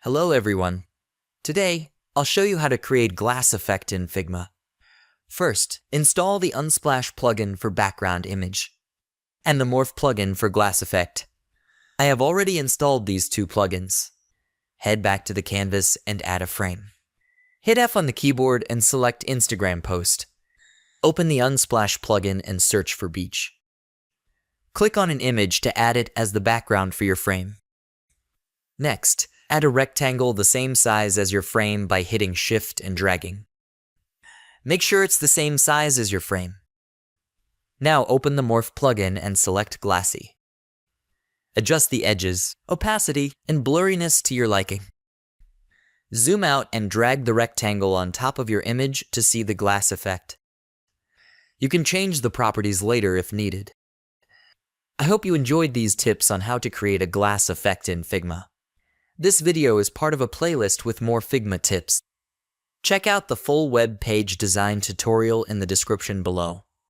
Hello everyone. Today, I'll show you how to create glass effect in Figma. First, install the Unsplash plugin for background image and the Morph plugin for glass effect. I have already installed these two plugins. Head back to the canvas and add a frame. Hit F on the keyboard and select Instagram post. Open the Unsplash plugin and search for beach. Click on an image to add it as the background for your frame. Next, add a rectangle the same size as your frame by hitting Shift and dragging. Make sure it's the same size as your frame. Now open the Morph plugin and select Glassy. Adjust the edges, opacity, and blurriness to your liking. Zoom out and drag the rectangle on top of your image to see the glass effect. You can change the properties later if needed. I hope you enjoyed these tips on how to create a glass effect in Figma. This video is part of a playlist with more Figma tips. Check out the full web page design tutorial in the description below.